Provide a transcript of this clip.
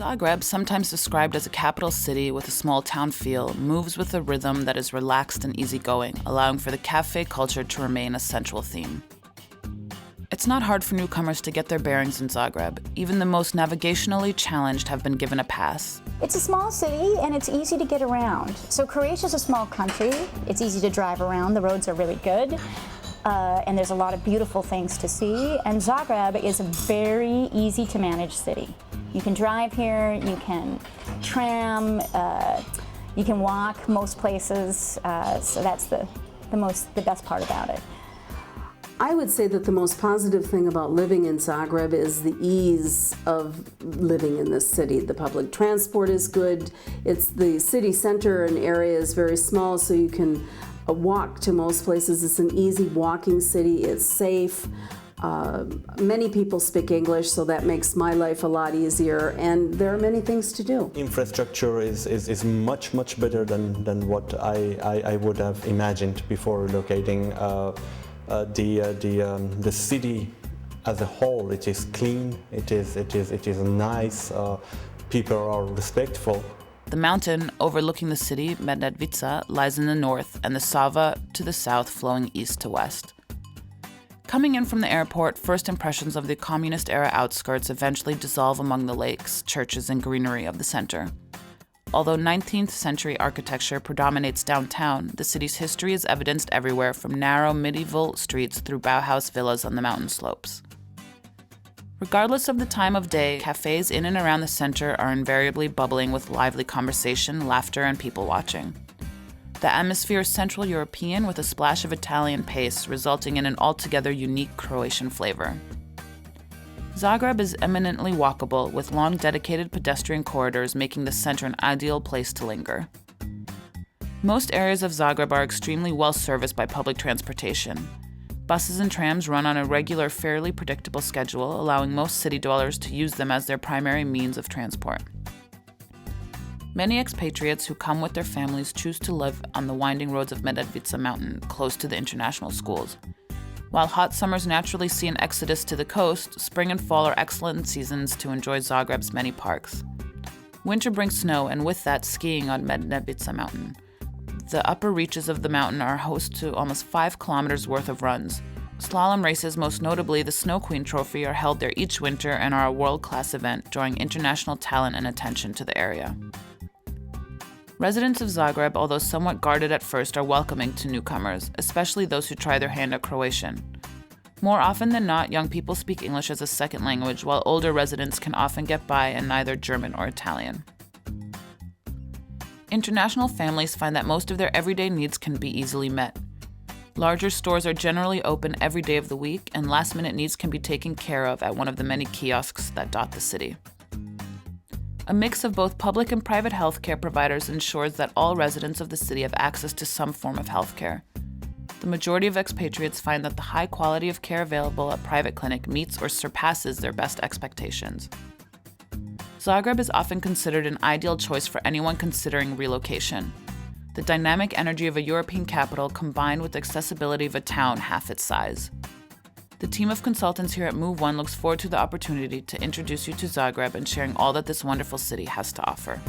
Zagreb, sometimes described as a capital city with a small town feel, moves with a rhythm that is relaxed and easygoing, allowing for the cafe culture to remain a central theme. It's not hard for newcomers to get their bearings in Zagreb. Even the most navigationally challenged have been given a pass. It's a small city and it's easy to get around. So Croatia's a small country. It's easy to drive around. The roads are really good. And there's a lot of beautiful things to see. And Zagreb is a very easy to manage city. You can drive here, you can tram, you can walk most places. So that's the best part about it. I would say that the most positive thing about living in Zagreb is the ease of living in this city. The public transport is good. It's the city center and area is very small, so you can walk to most places. It's an easy walking city. It's safe. Many people speak English, so that makes my life a lot easier, and there are many things to do. Infrastructure is much better than what I would have imagined before relocating. The city as a whole, it is clean, it is nice, people are respectful. The mountain overlooking the city, Medvednica, lies in the north, and the Sava to the south flowing east to west. Coming in from the airport, first impressions of the communist-era outskirts eventually dissolve among the lakes, churches, and greenery of the center. Although 19th century architecture predominates downtown, the city's history is evidenced everywhere from narrow medieval streets through Bauhaus villas on the mountain slopes. Regardless of the time of day, cafes in and around the center are invariably bubbling with lively conversation, laughter, and people watching. The atmosphere is Central European with a splash of Italian pace, resulting in an altogether unique Croatian flavor. Zagreb is eminently walkable, with long dedicated pedestrian corridors making the center an ideal place to linger. Most areas of Zagreb are extremely well serviced by public transportation. Buses and trams run on a regular, fairly predictable schedule, allowing most city dwellers to use them as their primary means of transport. Many expatriates who come with their families choose to live on the winding roads of Medvednica mountain, close to the international schools. While hot summers naturally see an exodus to the coast, spring and fall are excellent seasons to enjoy Zagreb's many parks. Winter brings snow, and with that, skiing on Medvednica mountain. The upper reaches of the mountain are host to almost 5 kilometers worth of runs. Slalom races, most notably the Snow Queen Trophy, are held there each winter and are a world-class event, drawing international talent and attention to the area. Residents of Zagreb, although somewhat guarded at first, are welcoming to newcomers, especially those who try their hand at Croatian. More often than not, young people speak English as a second language, while older residents can often get by in neither German or Italian. International families find that most of their everyday needs can be easily met. Larger stores are generally open every day of the week, and last-minute needs can be taken care of at one of the many kiosks that dot the city. A mix of both public and private healthcare providers ensures that all residents of the city have access to some form of healthcare. The majority of expatriates find that the high quality of care available at private clinic meets or surpasses their best expectations. Zagreb is often considered an ideal choice for anyone considering relocation. The dynamic energy of a European capital combined with the accessibility of a town half its size. The team of consultants here at MoveOne looks forward to the opportunity to introduce you to Zagreb and sharing all that this wonderful city has to offer.